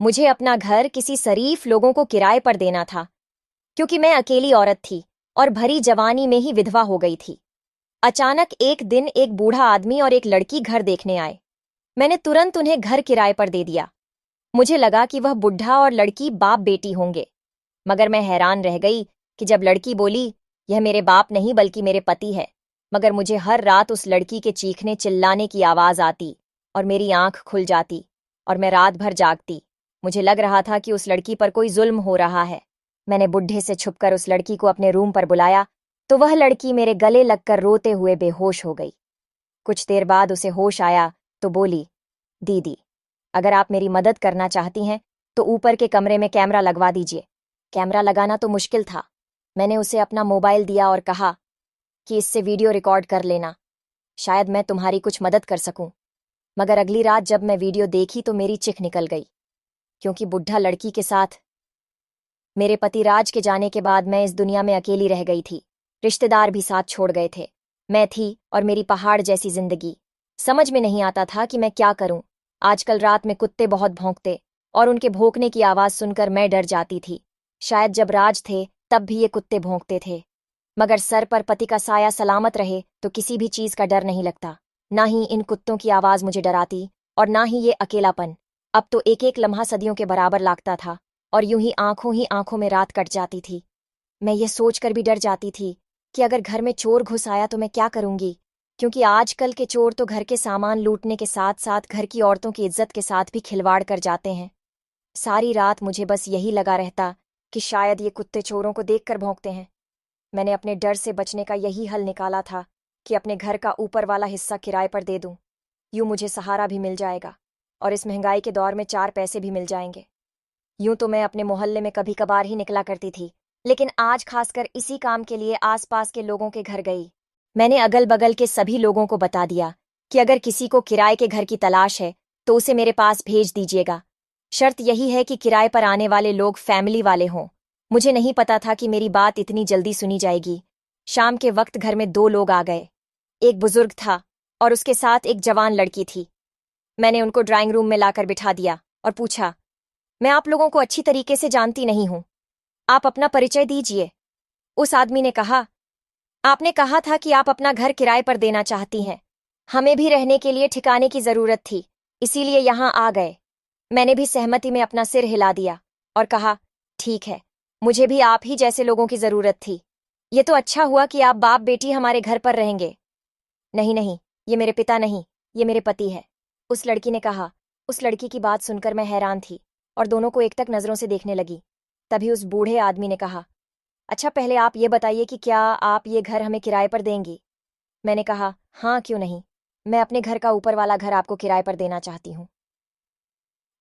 मुझे अपना घर किसी शरीफ लोगों को किराए पर देना था, क्योंकि मैं अकेली औरत थी और भरी जवानी में ही विधवा हो गई थी। अचानक एक दिन एक बूढ़ा आदमी और एक लड़की घर देखने आए। मैंने तुरंत उन्हें घर किराए पर दे दिया। मुझे लगा कि वह बुढ़ा और लड़की बाप बेटी होंगे, मगर मैं हैरान रह गई कि जब लड़की बोली, यह मेरे बाप नहीं बल्कि मेरे पति है। मगर मुझे हर रात उस लड़की के चीखने चिल्लाने की आवाज आती और मेरी आंख खुल जाती और मैं रात भर जागती। मुझे लग रहा था कि उस लड़की पर कोई जुल्म हो रहा है। मैंने बुढ़े से छुपकर उस लड़की को अपने रूम पर बुलाया तो वह लड़की मेरे गले लगकर रोते हुए बेहोश हो गई। कुछ देर बाद उसे होश आया तो बोली, दीदी, अगर आप मेरी मदद करना चाहती हैं तो ऊपर के कमरे में कैमरा लगवा दीजिए। कैमरा लगाना तो मुश्किल था। मैंने उसे अपना मोबाइल दिया और कहा कि इससे वीडियो रिकॉर्ड कर लेना, शायद मैं तुम्हारी कुछ मदद कर सकूं। मगर अगली रात जब मैं वीडियो देखी तो मेरी चिख निकल गई, क्योंकि बुढ़ा लड़की के साथ मेरे पति राज के जाने के बाद मैं इस दुनिया में अकेली रह गई थी। रिश्तेदार भी साथ छोड़ गए थे। मैं थी और मेरी पहाड़ जैसी जिंदगी। समझ में नहीं आता था कि मैं क्या करूं। आजकल रात में कुत्ते बहुत भौंकते और उनके भौंकने की आवाज सुनकर मैं डर जाती थी। शायद जब राज थे तब भी ये कुत्ते भौंकते थे। मगर सर पर पति का साया सलामत रहे तो किसी भी चीज का डर नहीं लगता। ना ही इन कुत्तों की आवाज मुझे डराती और ना ही ये अकेलापन। अब तो एक एक लम्हा सदियों के बराबर लागता था और यूं ही आंखों में रात कट जाती थी। मैं ये सोचकर भी डर जाती थी कि अगर घर में चोर घुस आया तो मैं क्या करूंगी, क्योंकि आजकल के चोर तो घर के सामान लूटने के साथ साथ घर की औरतों की इज्जत के साथ भी खिलवाड़ कर जाते हैं। सारी रात मुझे बस यही लगा रहता कि शायद ये कुत्ते चोरों को देखकर भौंकते हैं। मैंने अपने डर से बचने का यही हल निकाला था कि अपने घर का ऊपर वाला हिस्सा किराए पर दे दूं। यूं मुझे सहारा भी मिल जाएगा और इस महंगाई के दौर में 4 पैसे भी मिल जाएंगे। यूं तो मैं अपने मोहल्ले में कभी कभार ही निकला करती थी, लेकिन आज खासकर इसी काम के लिए आसपास के लोगों के घर गई। मैंने अगल बगल के सभी लोगों को बता दिया कि अगर किसी को किराए के घर की तलाश है तो उसे मेरे पास भेज दीजिएगा। शर्त यही है कि किराए पर आने वाले लोग फैमिली वाले हों। मुझे नहीं पता था कि मेरी बात इतनी जल्दी सुनी जाएगी। शाम के वक्त घर में 2 लोग आ गए। एक बुजुर्ग था और उसके साथ एक जवान लड़की थी। मैंने उनको ड्राइंग रूम में लाकर बिठा दिया और पूछा, मैं आप लोगों को अच्छी तरीके से जानती नहीं हूं, आप अपना परिचय दीजिए। उस आदमी ने कहा, आपने कहा था कि आप अपना घर किराए पर देना चाहती हैं। हमें भी रहने के लिए ठिकाने की जरूरत थी, इसीलिए यहां आ गए। मैंने भी सहमति में अपना सिर हिला दिया और कहा, ठीक है, मुझे भी आप ही जैसे लोगों की जरूरत थी। ये तो अच्छा हुआ कि आप बाप बेटी हमारे घर पर रहेंगे। नहीं नहीं, ये मेरे पिता नहीं, ये मेरे पति है, उस लड़की ने कहा। उस लड़की की बात सुनकर मैं हैरान थी और दोनों को एकटक नजरों से देखने लगी। तभी उस बूढ़े आदमी ने कहा, अच्छा पहले आप ये बताइए कि क्या आप ये घर हमें किराए पर देंगी। मैंने कहा, हाँ क्यों नहीं, मैं अपने घर का ऊपर वाला घर आपको किराए पर देना चाहती हूँ।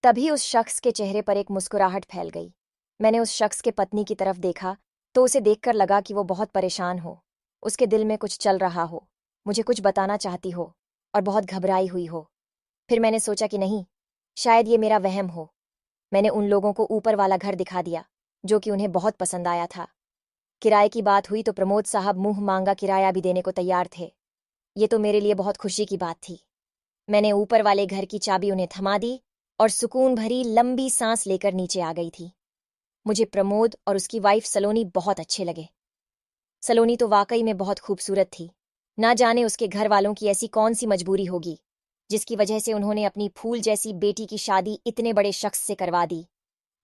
तभी उस शख्स के चेहरे पर एक मुस्कुराहट फैल गई। मैंने उस शख्स के पत्नी की तरफ देखा तो उसे देखकर लगा कि वो बहुत परेशान हो, उसके दिल में कुछ चल रहा हो, मुझे कुछ बताना चाहती हो और बहुत घबराई हुई हो। फिर मैंने सोचा कि नहीं, शायद ये मेरा वहम हो। मैंने उन लोगों को ऊपर वाला घर दिखा दिया जो कि उन्हें बहुत पसंद आया था। किराए की बात हुई तो प्रमोद साहब मुंह मांगा किराया भी देने को तैयार थे। ये तो मेरे लिए बहुत खुशी की बात थी। मैंने ऊपर वाले घर की चाबी उन्हें थमा दी और सुकून भरी लंबी सांस लेकर नीचे आ गई थी। मुझे प्रमोद और उसकी वाइफ सलोनी बहुत अच्छे लगे। सलोनी तो वाकई में बहुत खूबसूरत थी। ना जाने उसके घर वालों की ऐसी कौन सी मजबूरी होगी जिसकी वजह से उन्होंने अपनी फूल जैसी बेटी की शादी इतने बड़े शख्स से करवा दी।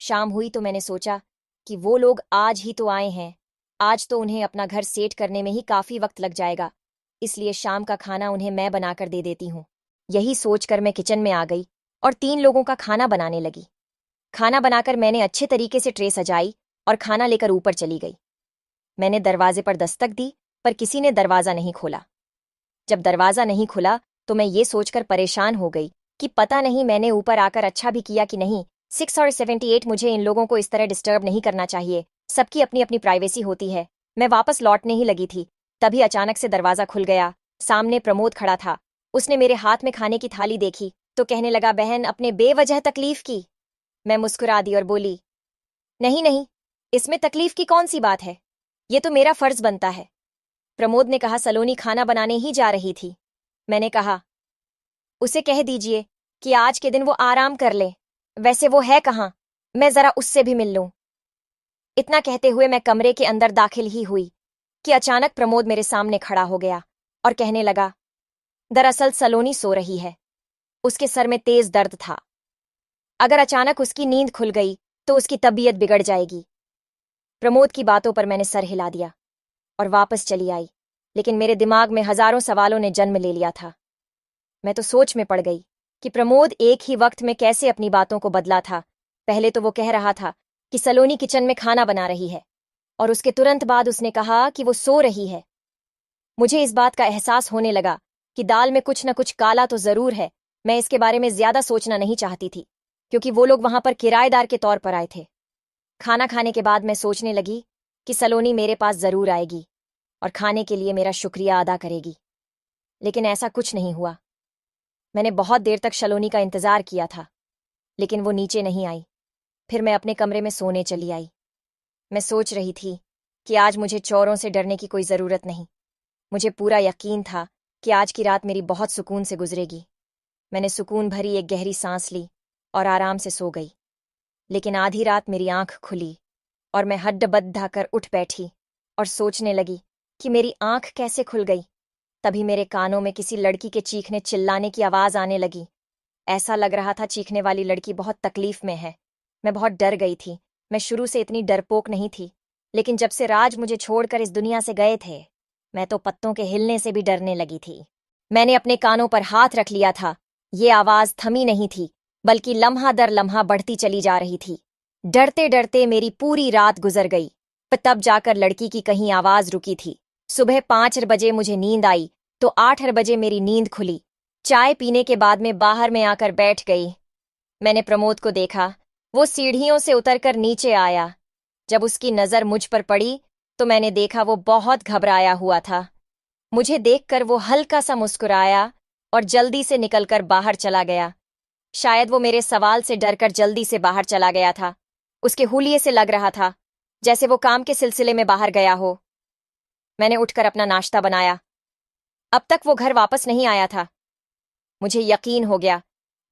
शाम हुई तो मैंने सोचा कि वो लोग आज ही तो आए हैं, आज तो उन्हें अपना घर सेट करने में ही काफी वक्त लग जाएगा, इसलिए शाम का खाना उन्हें मैं बनाकर दे देती हूँ। यही सोचकर मैं किचन में आ गई और 3 लोगों का खाना बनाने लगी। खाना बनाकर मैंने अच्छे तरीके से ट्रे सजाई और खाना लेकर ऊपर चली गई। मैंने दरवाजे पर दस्तक दी पर किसी ने दरवाजा नहीं खोला। जब दरवाजा नहीं खुला तो मैं ये सोचकर परेशान हो गई कि पता नहीं मैंने ऊपर आकर अच्छा भी किया कि नहीं। 6 और 78 मुझे इन लोगों को इस तरह डिस्टर्ब नहीं करना चाहिए, सबकी अपनी अपनी प्राइवेसी होती है। मैं वापस लौटने ही लगी थी, तभी अचानक से दरवाजा खुल गया। सामने प्रमोद खड़ा था। उसने मेरे हाथ में खाने की थाली देखी तो कहने लगा, बहन अपने बेवजह तकलीफ की। मैं मुस्कुरा दी और बोली, नहीं नहीं, इसमें तकलीफ की कौन सी बात है, ये तो मेरा फर्ज बनता है। प्रमोद ने कहा, सलोनी खाना बनाने ही जा रही थी। मैंने कहा, उसे कह दीजिए कि आज के दिन वो आराम कर ले, वैसे वो है कहाँ? मैं जरा उससे भी मिल लूं। इतना कहते हुए मैं कमरे के अंदर दाखिल ही हुई कि अचानक प्रमोद मेरे सामने खड़ा हो गया और कहने लगा, दरअसल सलोनी सो रही है। उसके सर में तेज दर्द था। अगर अचानक उसकी नींद खुल गई तो उसकी तबीयत बिगड़ जाएगी। प्रमोद की बातों पर मैंने सर हिला दिया और वापस चली आई, लेकिन मेरे दिमाग में हजारों सवालों ने जन्म ले लिया था। मैं तो सोच में पड़ गई कि प्रमोद एक ही वक्त में कैसे अपनी बातों को बदला था। पहले तो वो कह रहा था कि सलोनी किचन में खाना बना रही है, और उसके तुरंत बाद उसने कहा कि वो सो रही है। मुझे इस बात का एहसास होने लगा कि दाल में कुछ न कुछ काला तो जरूर है। मैं इसके बारे में ज्यादा सोचना नहीं चाहती थी, क्योंकि वो लोग वहां पर किराएदार के तौर पर आए थे। खाना खाने के बाद मैं सोचने लगी कि सलोनी मेरे पास जरूर आएगी और खाने के लिए मेरा शुक्रिया अदा करेगी, लेकिन ऐसा कुछ नहीं हुआ। मैंने बहुत देर तक सलोनी का इंतजार किया था, लेकिन वो नीचे नहीं आई। फिर मैं अपने कमरे में सोने चली आई। मैं सोच रही थी कि आज मुझे चोरों से डरने की कोई जरूरत नहीं। मुझे पूरा यकीन था कि आज की रात मेरी बहुत सुकून से गुजरेगी। मैंने सुकून भरी एक गहरी सांस ली और आराम से सो गई। लेकिन आधी रात मेरी आंख खुली और मैं हड्डबड्ड कर उठ बैठी और सोचने लगी कि मेरी आंख कैसे खुल गई। तभी मेरे कानों में किसी लड़की के चीखने चिल्लाने की आवाज आने लगी। ऐसा लग रहा था चीखने वाली लड़की बहुत तकलीफ में है। मैं बहुत डर गई थी। मैं शुरू से इतनी डरपोक नहीं थी, लेकिन जब से राज मुझे छोड़कर इस दुनिया से गए थे, मैं तो पत्तों के हिलने से भी डरने लगी थी। मैंने अपने कानों पर हाथ रख लिया था। ये आवाज थमी नहीं थी, बल्कि लम्हा दर लम्हा बढ़ती चली जा रही थी। डरते डरते मेरी पूरी रात गुजर गई, पर तब जाकर लड़की की कहीं आवाज रुकी थी। सुबह 5 बजे मुझे नींद आई तो 8 बजे मेरी नींद खुली। चाय पीने के बाद में बाहर में आकर बैठ गई। मैंने प्रमोद को देखा। वो सीढ़ियों से उतरकर नीचे आया। जब उसकी नजर मुझ पर पड़ी तो मैंने देखा वो बहुत घबराया हुआ था। मुझे देखकर वो हल्का सा मुस्कुराया और जल्दी से निकलकर बाहर चला गया। शायद वो मेरे सवाल से डरकर जल्दी से बाहर चला गया था। उसके हुलिये से लग रहा था जैसे वो काम के सिलसिले में बाहर गया हो। मैंने उठकर अपना नाश्ता बनाया। अब तक वो घर वापस नहीं आया था। मुझे यकीन हो गया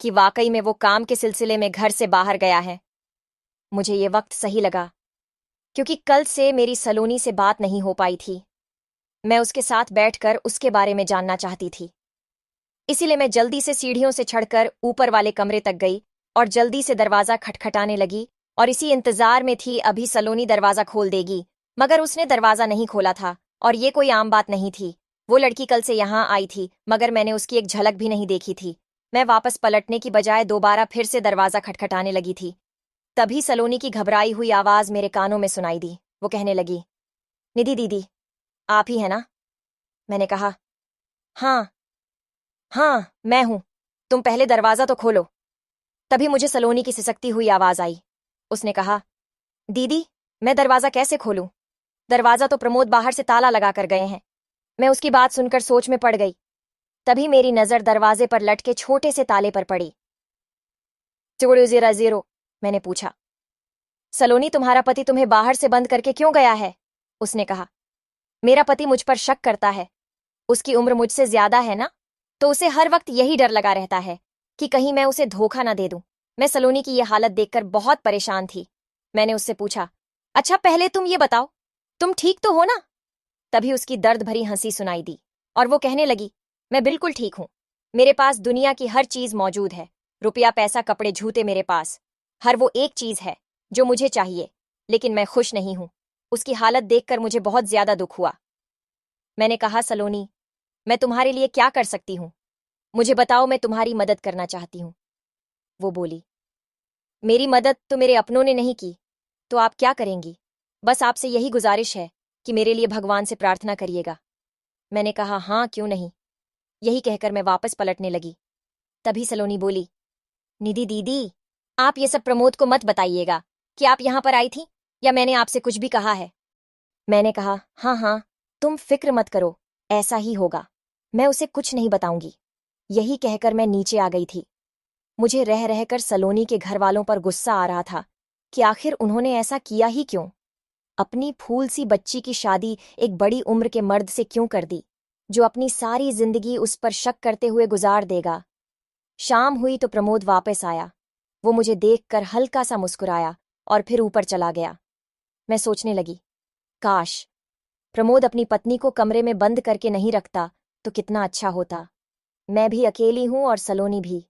कि वाकई में वो काम के सिलसिले में घर से बाहर गया है। मुझे ये वक्त सही लगा, क्योंकि कल से मेरी सलोनी से बात नहीं हो पाई थी। मैं उसके साथ बैठकर उसके बारे में जानना चाहती थी। इसीलिए मैं जल्दी से सीढ़ियों से चढ़कर ऊपर वाले कमरे तक गई और जल्दी से दरवाजा खटखटाने लगी, और इसी इंतजार में थी अभी सलोनी दरवाजा खोल देगी। मगर उसने दरवाजा नहीं खोला था, और ये कोई आम बात नहीं थी। वो लड़की कल से यहाँ आई थी, मगर मैंने उसकी एक झलक भी नहीं देखी थी। मैं वापस पलटने की बजाय दोबारा फिर से दरवाजा खटखटाने लगी थी। तभी सलोनी की घबराई हुई आवाज मेरे कानों में सुनाई दी। वो कहने लगी, निधि दीदी, आप ही है ना? मैंने कहा, हाँ हाँ, मैं हूं। तुम पहले दरवाजा तो खोलो। तभी मुझे सलोनी की सिसकती हुई आवाज आई। उसने कहा, दीदी, मैं दरवाजा कैसे खोलूं? दरवाजा तो प्रमोद बाहर से ताला लगा कर गए हैं। मैं उसकी बात सुनकर सोच में पड़ गई। तभी मेरी नजर दरवाजे पर लटके छोटे से ताले पर पड़ी। 000, मैंने पूछा। सलोनी, तुम्हारा पति तुम्हें बाहर से बंद करके क्यों गया है? उसने कहा, मेरा पति मुझ पर शक करता है। उसकी उम्र मुझसे ज्यादा है ना, तो उसे हर वक्त यही डर लगा रहता है कि कहीं मैं उसे धोखा ना दे दूं। मैं सलोनी की यह हालत देखकर बहुत परेशान थी। मैंने उससे पूछा, अच्छा पहले तुम ये बताओ, तुम ठीक तो हो ना? तभी उसकी दर्द भरी हंसी सुनाई दी और वो कहने लगी, मैं बिल्कुल ठीक हूं। मेरे पास दुनिया की हर चीज मौजूद है। रुपया, पैसा, कपड़े, जूते, मेरे पास हर वो एक चीज है जो मुझे चाहिए, लेकिन मैं खुश नहीं हूं। उसकी हालत देखकर मुझे बहुत ज्यादा दुख हुआ। मैंने कहा, सलोनी, मैं तुम्हारे लिए क्या कर सकती हूँ? मुझे बताओ, मैं तुम्हारी मदद करना चाहती हूँ। वो बोली, मेरी मदद तो मेरे अपनों ने नहीं की, तो आप क्या करेंगी? बस आपसे यही गुजारिश है कि मेरे लिए भगवान से प्रार्थना करिएगा। मैंने कहा, हाँ, क्यों नहीं। यही कहकर मैं वापस पलटने लगी। तभी सलोनी बोली, निधि दीदी, आप ये सब प्रमोद को मत बताइएगा कि आप यहां पर आई थी या मैंने आपसे कुछ भी कहा है। मैंने कहा, हाँ हाँ, तुम फिक्र मत करो, ऐसा ही होगा। मैं उसे कुछ नहीं बताऊंगी। यही कहकर मैं नीचे आ गई थी। मुझे रह रहकर सलोनी के घर वालों पर गुस्सा आ रहा था कि आखिर उन्होंने ऐसा किया ही क्यों। अपनी फूल सी बच्ची की शादी एक बड़ी उम्र के मर्द से क्यों कर दी, जो अपनी सारी जिंदगी उस पर शक करते हुए गुजार देगा। शाम हुई तो प्रमोद वापस आया। वो मुझे देखकर हल्का सा मुस्कुराया और फिर ऊपर चला गया। मैं सोचने लगी, काश प्रमोद अपनी पत्नी को कमरे में बंद करके नहीं रखता तो कितना अच्छा होता। मैं भी अकेली हूं और सलोनी भी।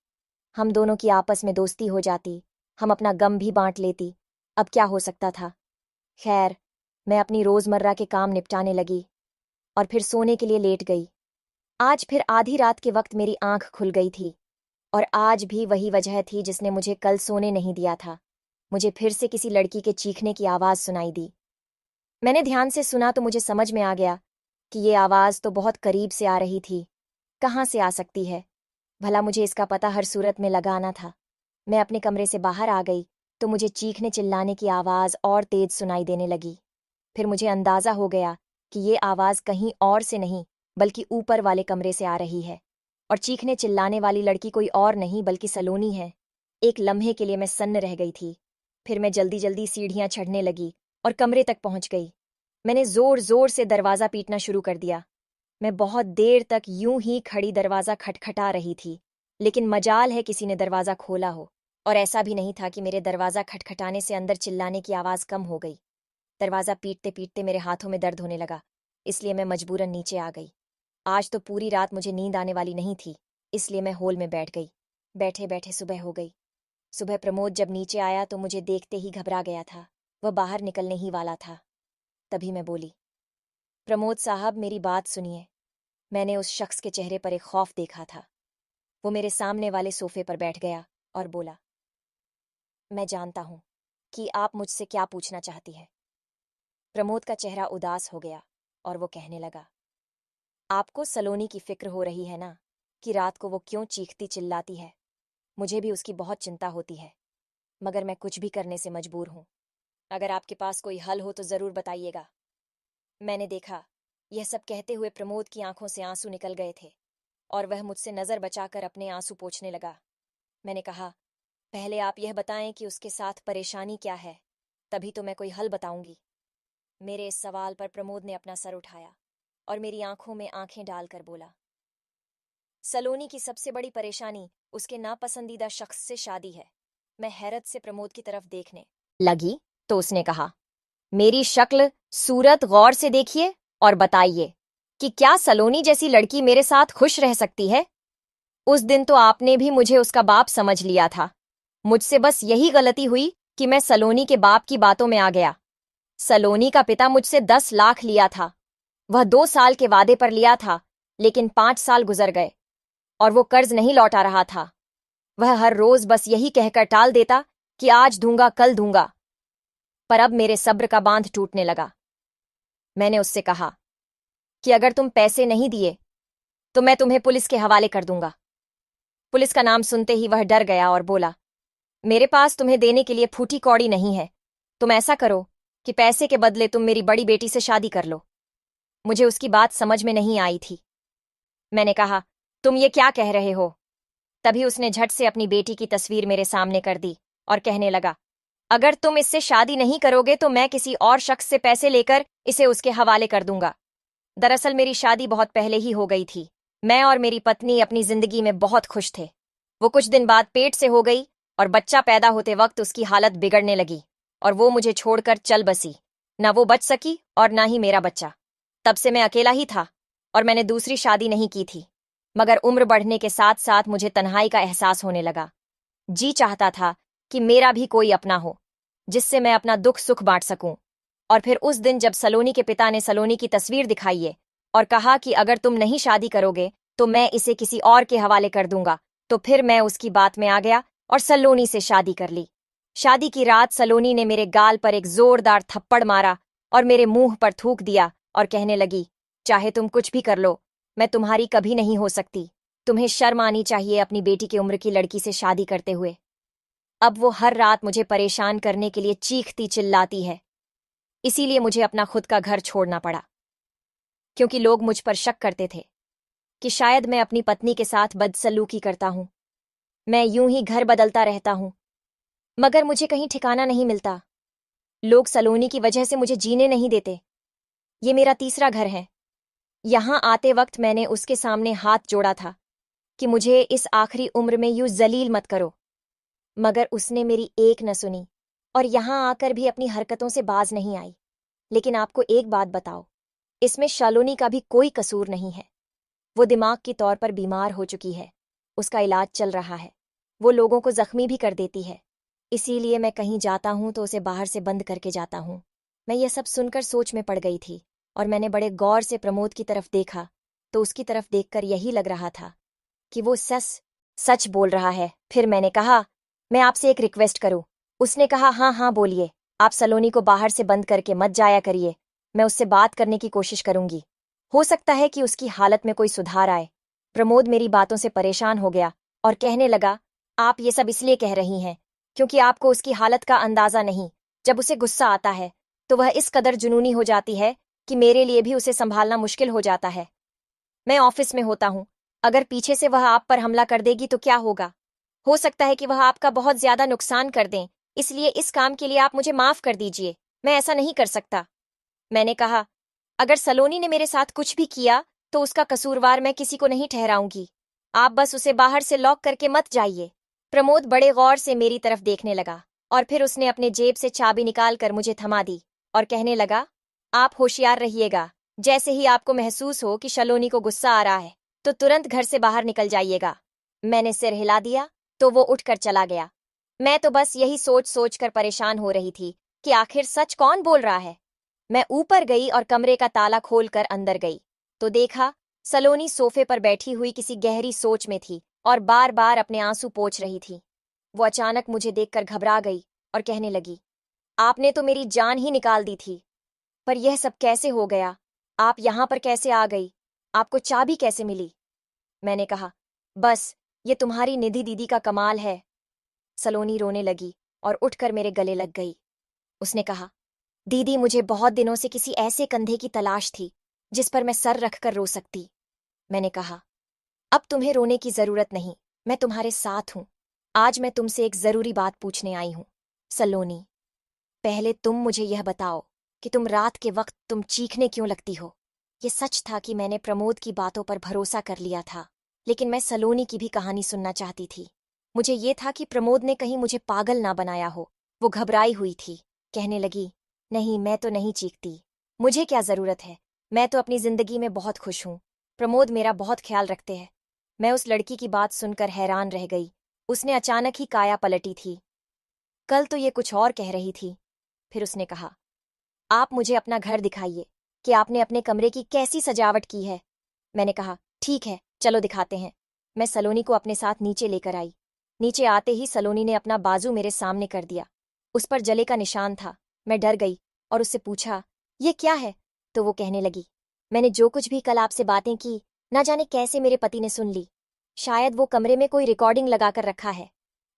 हम दोनों की आपस में दोस्ती हो जाती, हम अपना गम भी बांट लेती। अब क्या हो सकता था। खैर, मैं अपनी रोजमर्रा के काम निपटाने लगी और फिर सोने के लिए लेट गई। आज फिर आधी रात के वक्त मेरी आंख खुल गई थी और आज भी वही वजह थी जिसने मुझे कल सोने नहीं दिया था। मुझे फिर से किसी लड़की के चीखने की आवाज सुनाई दी। मैंने ध्यान से सुना तो मुझे समझ में आ गया कि ये आवाज तो बहुत करीब से आ रही थी। कहाँ से आ सकती है भला, मुझे इसका पता हर सूरत में लगाना था। मैं अपने कमरे से बाहर आ गई तो मुझे चीखने चिल्लाने की आवाज और तेज सुनाई देने लगी। फिर मुझे अंदाजा हो गया कि ये आवाज कहीं और से नहीं बल्कि ऊपर वाले कमरे से आ रही है और चीखने चिल्लाने वाली लड़की कोई और नहीं बल्कि सलोनी है। एक लम्हे के लिए मैं सन्न रह गई थी। फिर मैं जल्दी जल्दी सीढ़ियां चढ़ने लगी और कमरे तक पहुंच गई। मैंने जोर जोर से दरवाजा पीटना शुरू कर दिया। मैं बहुत देर तक यूं ही खड़ी दरवाजा खटखटा रही थी, लेकिन मजाल है किसी ने दरवाजा खोला हो। और ऐसा भी नहीं था कि मेरे दरवाजा खटखटाने से अंदर चिल्लाने की आवाज कम हो गई। दरवाजा पीटते पीटते मेरे हाथों में दर्द होने लगा, इसलिए मैं मजबूरन नीचे आ गई। आज तो पूरी रात मुझे नींद आने वाली नहीं थी, इसलिए मैं हॉल में बैठ गई। बैठे बैठे सुबह हो गई। सुबह प्रमोद जब नीचे आया तो मुझे देखते ही घबरा गया था। वह बाहर निकलने ही वाला था। तभी मैं बोली, प्रमोद साहब मेरी बात सुनिए। मैंने उस शख्स के चेहरे पर एक खौफ देखा था। वो मेरे सामने वाले सोफे पर बैठ गया और बोला, मैं जानता हूं कि आप मुझसे क्या पूछना चाहती है। प्रमोद का चेहरा उदास हो गया और वो कहने लगा, आपको सलोनी की फिक्र हो रही है ना, कि रात को वो क्यों चीखती चिल्लाती है। मुझे भी उसकी बहुत चिंता होती है, मगर मैं कुछ भी करने से मजबूर हूं। अगर आपके पास कोई हल हो तो जरूर बताइएगा। मैंने देखा, यह सब कहते हुए प्रमोद की आंखों से आंसू निकल गए थे और वह मुझसे नजर बचाकर अपने आंसू पोंछने लगा। मैंने कहा, पहले आप यह बताएं कि उसके साथ परेशानी क्या है, तभी तो मैं कोई हल बताऊंगी। मेरे इस सवाल पर प्रमोद ने अपना सर उठाया और मेरी आंखों में आंखें डालकर बोला, सलोनी की सबसे बड़ी परेशानी उसके नापसंदीदा शख्स से शादी है। मैं हैरत से प्रमोद की तरफ देखने लगी तो उसने कहा, मेरी शक्ल सूरत गौर से देखिए और बताइए कि क्या सलोनी जैसी लड़की मेरे साथ खुश रह सकती है। उस दिन तो आपने भी मुझे उसका बाप समझ लिया था। मुझसे बस यही गलती हुई कि मैं सलोनी के बाप की बातों में आ गया। सलोनी का पिता मुझसे 10 लाख लिया था। वह 2 साल के वादे पर लिया था, लेकिन 5 साल गुजर गए और वो कर्ज नहीं लौटा रहा था। वह हर रोज बस यही कहकर टाल देता कि आज दूंगा कल दूंगा। पर अब मेरे सब्र का बांध टूटने लगा। मैंने उससे कहा कि अगर तुम पैसे नहीं दिए तो मैं तुम्हें पुलिस के हवाले कर दूंगा। पुलिस का नाम सुनते ही वह डर गया और बोला, मेरे पास तुम्हें देने के लिए फूटी कौड़ी नहीं है। तुम ऐसा करो कि पैसे के बदले तुम मेरी बड़ी बेटी से शादी कर लो। मुझे उसकी बात समझ में नहीं आई थी। मैंने कहा, तुम ये क्या कह रहे हो। तभी उसने झट से अपनी बेटी की तस्वीर मेरे सामने कर दी और कहने लगा, अगर तुम इससे शादी नहीं करोगे तो मैं किसी और शख्स से पैसे लेकर इसे उसके हवाले कर दूंगा। दरअसल मेरी शादी बहुत पहले ही हो गई थी। मैं और मेरी पत्नी अपनी जिंदगी में बहुत खुश थे। वो कुछ दिन बाद पेट से हो गई और बच्चा पैदा होते वक्त उसकी हालत बिगड़ने लगी और वो मुझे छोड़कर चल बसी। ना वो बच सकी और ना ही मेरा बच्चा। तब से मैं अकेला ही था और मैंने दूसरी शादी नहीं की थी। मगर उम्र बढ़ने के साथ साथ मुझे तन्हाई का एहसास होने लगा। जी चाहता था कि मेरा भी कोई अपना हो जिससे मैं अपना दुख सुख बांट सकूं। और फिर उस दिन जब सलोनी के पिता ने सलोनी की तस्वीर दिखाई है और कहा कि अगर तुम नहीं शादी करोगे तो मैं इसे किसी और के हवाले कर दूंगा, तो फिर मैं उसकी बात में आ गया और सलोनी से शादी कर ली। शादी की रात सलोनी ने मेरे गाल पर एक जोरदार थप्पड़ मारा और मेरे मुंह पर थूक दिया और कहने लगी, चाहे तुम कुछ भी कर लो, मैं तुम्हारी कभी नहीं हो सकती। तुम्हें शर्म आनी चाहिए अपनी बेटी की उम्र की लड़की से शादी करते हुए। अब वो हर रात मुझे परेशान करने के लिए चीखती चिल्लाती है। इसीलिए मुझे अपना खुद का घर छोड़ना पड़ा, क्योंकि लोग मुझ पर शक करते थे कि शायद मैं अपनी पत्नी के साथ बदसलूकी करता हूं। मैं यूं ही घर बदलता रहता हूं, मगर मुझे कहीं ठिकाना नहीं मिलता। लोग सलोनी की वजह से मुझे जीने नहीं देते। ये मेरा तीसरा घर है। यहां आते वक्त मैंने उसके सामने हाथ जोड़ा था कि मुझे इस आखिरी उम्र में यूं जलील मत करो। मगर उसने मेरी एक न सुनी और यहां आकर भी अपनी हरकतों से बाज नहीं आई। लेकिन आपको एक बात बताओ, इसमें शालोनी का भी कोई कसूर नहीं है। वो दिमाग के तौर पर बीमार हो चुकी है, उसका इलाज चल रहा है। वो लोगों को जख्मी भी कर देती है। इसीलिए मैं कहीं जाता हूं तो उसे बाहर से बंद करके जाता हूं। मैं ये सब सुनकर सोच में पड़ गई थी और मैंने बड़े गौर से प्रमोद की तरफ देखा तो उसकी तरफ देखकर यही लग रहा था कि वो सच सच बोल रहा है। फिर मैंने कहा, मैं आपसे एक रिक्वेस्ट करूं? उसने कहा, हाँ हाँ बोलिए। आप सलोनी को बाहर से बंद करके मत जाया करिए, मैं उससे बात करने की कोशिश करूंगी। हो सकता है कि उसकी हालत में कोई सुधार आए। प्रमोद मेरी बातों से परेशान हो गया और कहने लगा, आप ये सब इसलिए कह रही हैं क्योंकि आपको उसकी हालत का अंदाजा नहीं। जब उसे गुस्सा आता है तो वह इस कदर जुनूनी हो जाती है कि मेरे लिए भी उसे संभालना मुश्किल हो जाता है। मैं ऑफिस में होता हूं, अगर पीछे से वह आप पर हमला कर देगी तो क्या होगा? हो सकता है कि वह आपका बहुत ज्यादा नुकसान कर दें, इसलिए इस काम के लिए आप मुझे माफ कर दीजिए, मैं ऐसा नहीं कर सकता। मैंने कहा, अगर सलोनी ने मेरे साथ कुछ भी किया तो उसका कसूरवार मैं किसी को नहीं ठहराऊंगी। आप बस उसे बाहर से लॉक करके मत जाइए। प्रमोद बड़े गौर से मेरी तरफ देखने लगा और फिर उसने अपने जेब से चाबी निकाल कर मुझे थमा दी और कहने लगा, आप होशियार रहिएगा। जैसे ही आपको महसूस हो कि सलोनी को गुस्सा आ रहा है तो तुरंत घर से बाहर निकल जाइएगा। मैंने सिर हिला दिया तो वो उठकर चला गया। मैं तो बस यही सोच सोच कर परेशान हो रही थी कि आखिर सच कौन बोल रहा है। मैं ऊपर गई और कमरे का ताला खोलकर अंदर गई तो देखा सलोनी सोफे पर बैठी हुई किसी गहरी सोच में थी और बार बार अपने आंसू पोंछ रही थी। वो अचानक मुझे देखकर घबरा गई और कहने लगी, आपने तो मेरी जान ही निकाल दी थी, पर यह सब कैसे हो गया? आप यहां पर कैसे आ गई? आपको चाबी कैसे मिली? मैंने कहा, बस ये तुम्हारी निधि दीदी का कमाल है। सलोनी रोने लगी और उठकर मेरे गले लग गई। उसने कहा, दीदी मुझे बहुत दिनों से किसी ऐसे कंधे की तलाश थी जिस पर मैं सर रखकर रो सकती। मैंने कहा, अब तुम्हें रोने की जरूरत नहीं, मैं तुम्हारे साथ हूं। आज मैं तुमसे एक जरूरी बात पूछने आई हूं। सलोनी, पहले तुम मुझे यह बताओ कि तुम रात के वक्त तुम चीखने क्यों लगती हो? ये सच था कि मैंने प्रमोद की बातों पर भरोसा कर लिया था, लेकिन मैं सलोनी की भी कहानी सुनना चाहती थी। मुझे ये था कि प्रमोद ने कहीं मुझे पागल ना बनाया हो। वो घबराई हुई थी, कहने लगी, नहीं मैं तो नहीं चीखती, मुझे क्या जरूरत है, मैं तो अपनी जिंदगी में बहुत खुश हूं। प्रमोद मेरा बहुत ख्याल रखते हैं। मैं उस लड़की की बात सुनकर हैरान रह गई। उसने अचानक ही काया पलटी थी। कल तो ये कुछ और कह रही थी। फिर उसने कहा, आप मुझे अपना घर दिखाइए कि आपने अपने कमरे की कैसी सजावट की है। मैंने कहा, ठीक है चलो दिखाते हैं। मैं सलोनी को अपने साथ नीचे लेकर आई। नीचे आते ही सलोनी ने अपना बाजू मेरे सामने कर दिया। उस पर जले का निशान था। मैं डर गई और उससे पूछा, ये क्या है? तो वो कहने लगी, मैंने जो कुछ भी कल आपसे बातें की, ना जाने कैसे मेरे पति ने सुन ली। शायद वो कमरे में कोई रिकॉर्डिंग लगाकर रखा है।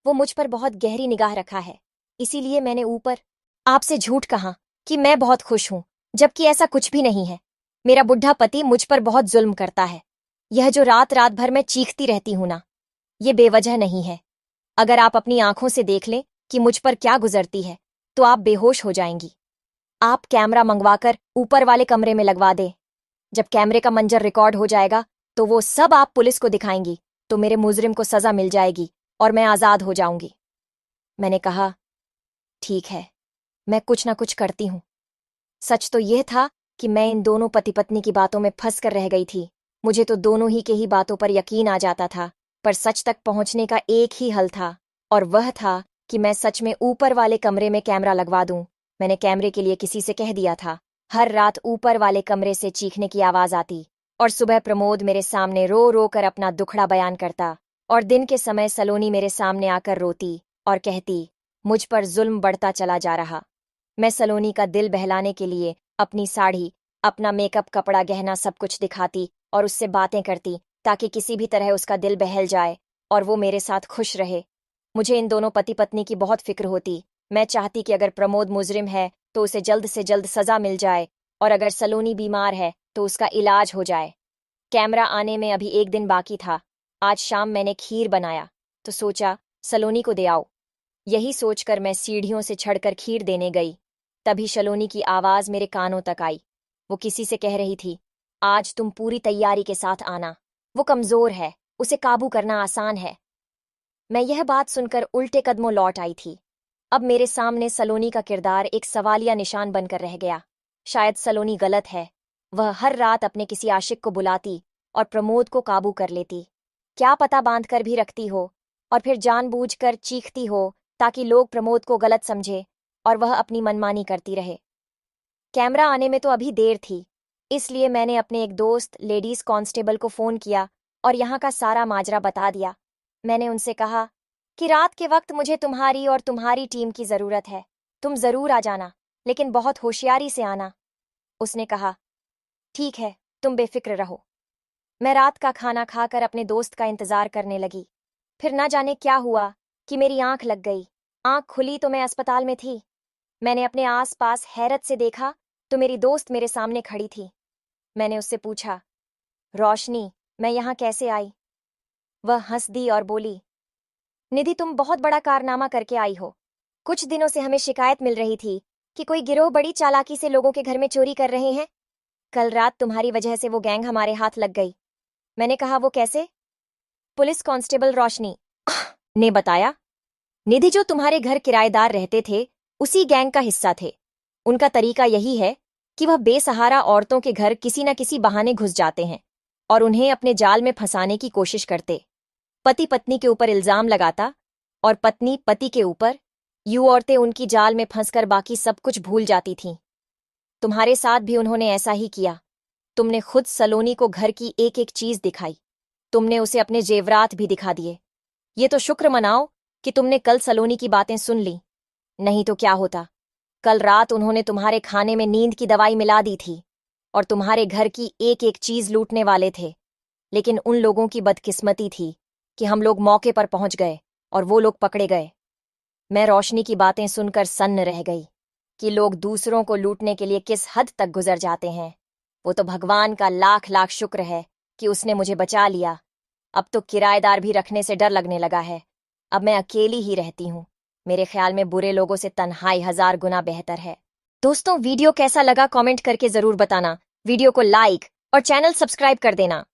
वो मुझ पर बहुत गहरी निगाह रखा है, इसीलिए मैंने ऊपर आपसे झूठ कहा कि मैं बहुत खुश हूं, जबकि ऐसा कुछ भी नहीं है। मेरा बुढ़ा पति मुझ पर बहुत जुल्म करता है। यह जो रात रात भर मैं चीखती रहती हूं ना, ये बेवजह नहीं है। अगर आप अपनी आंखों से देख लें कि मुझ पर क्या गुजरती है तो आप बेहोश हो जाएंगी। आप कैमरा मंगवाकर ऊपर वाले कमरे में लगवा दें। जब कैमरे का मंजर रिकॉर्ड हो जाएगा तो वो सब आप पुलिस को दिखाएंगी तो मेरे मुजरिम को सजा मिल जाएगी और मैं आजाद हो जाऊंगी। मैंने कहा, ठीक है, मैं कुछ ना कुछ करती हूं। सच तो यह था कि मैं इन दोनों पति पत्नी की बातों में फंस कर रह गई थी। मुझे तो दोनों ही के ही बातों पर यकीन आ जाता था, पर सच तक पहुंचने का एक ही हल था और वह था कि मैं सच में ऊपर वाले कमरे में कैमरा लगवा दूं। मैंने कैमरे के लिए किसी से कह दिया था। हर रात ऊपर वाले कमरे से चीखने की आवाज आती और सुबह प्रमोद मेरे सामने रो रो कर अपना दुखड़ा बयान करता और दिन के समय सलोनी मेरे सामने आकर रोती और कहती, मुझ पर जुल्म बढ़ता चला जा रहा। मैं सलोनी का दिल बहलाने के लिए अपनी साड़ी, अपना मेकअप, कपड़ा, गहना सब कुछ दिखाती और उससे बातें करती ताकि किसी भी तरह उसका दिल बहल जाए और वो मेरे साथ खुश रहे। मुझे इन दोनों पति पत्नी की बहुत फिक्र होती। मैं चाहती कि अगर प्रमोद मुजरिम है तो उसे जल्द से जल्द सजा मिल जाए और अगर सलोनी बीमार है तो उसका इलाज हो जाए। कैमरा आने में अभी एक दिन बाकी था। आज शाम मैंने खीर बनाया तो सोचा सलोनी को दे आओ। यही सोचकर मैं सीढ़ियों से चढ़कर खीर देने गई। तभी सलोनी की आवाज मेरे कानों तक आई। वो किसी से कह रही थी, आज तुम पूरी तैयारी के साथ आना। वो कमजोर है, उसे काबू करना आसान है। मैं यह बात सुनकर उल्टे कदमों लौट आई थी। अब मेरे सामने सलोनी का किरदार एक सवालिया निशान बनकर रह गया। शायद सलोनी गलत है। वह हर रात अपने किसी आशिक को बुलाती और प्रमोद को काबू कर लेती। क्या पता बांध कर भी रखती हो और फिर जानबूझकर चीखती हो ताकि लोग प्रमोद को गलत समझे और वह अपनी मनमानी करती रहे। कैमरा आने में तो अभी देर थी, इसलिए मैंने अपने एक दोस्त लेडीज कांस्टेबल को फोन किया और यहाँ का सारा माजरा बता दिया। मैंने उनसे कहा कि रात के वक्त मुझे तुम्हारी और तुम्हारी टीम की जरूरत है। तुम जरूर आ जाना, लेकिन बहुत होशियारी से आना। उसने कहा, ठीक है, तुम बेफिक्र रहो। मैं रात का खाना खाकर अपने दोस्त का इंतजार करने लगी। फिर न जाने क्या हुआ कि मेरी आंख लग गई। आंख खुली तो मैं अस्पताल में थी। मैंने अपने आस पास हैरत से देखा तो मेरी दोस्त मेरे सामने खड़ी थी। मैंने उससे पूछा, रोशनी, मैं यहाँ कैसे आई? वह हंस दी और बोली, निधि, तुम बहुत बड़ा कारनामा करके आई हो। कुछ दिनों से हमें शिकायत मिल रही थी कि कोई गिरोह बड़ी चालाकी से लोगों के घर में चोरी कर रहे हैं। कल रात तुम्हारी वजह से वो गैंग हमारे हाथ लग गई। मैंने कहा, वो कैसे? पुलिस कांस्टेबल रोशनी ने बताया, निधि, जो तुम्हारे घर किराएदार रहते थे उसी गैंग का हिस्सा थे। उनका तरीका यही है कि वह बेसहारा औरतों के घर किसी न किसी बहाने घुस जाते हैं और उन्हें अपने जाल में फंसाने की कोशिश करते। पति पत्नी के ऊपर इल्जाम लगाता और पत्नी पति के ऊपर। यूं औरतें उनकी जाल में फंसकर बाकी सब कुछ भूल जाती थीं। तुम्हारे साथ भी उन्होंने ऐसा ही किया। तुमने खुद सलोनी को घर की एक एक चीज दिखाई। तुमने उसे अपने जेवरात भी दिखा दिए। ये तो शुक्र मनाओ कि तुमने कल सलोनी की बातें सुन ली, नहीं तो क्या होता। कल रात उन्होंने तुम्हारे खाने में नींद की दवाई मिला दी थी और तुम्हारे घर की एक एक चीज लूटने वाले थे। लेकिन उन लोगों की बदकिस्मती थी कि हम लोग मौके पर पहुंच गए और वो लोग पकड़े गए। मैं रोशनी की बातें सुनकर सन्न रह गई कि लोग दूसरों को लूटने के लिए किस हद तक गुजर जाते हैं। वो तो भगवान का लाख लाख शुक्र है कि उसने मुझे बचा लिया। अब तो किराएदार भी रखने से डर लगने लगा है। अब मैं अकेली ही रहती हूँ। मेरे ख्याल में बुरे लोगों से तन्हाई 1000 गुना बेहतर है। दोस्तों, वीडियो कैसा लगा कमेंट करके जरूर बताना। वीडियो को लाइक और चैनल सब्सक्राइब कर देना।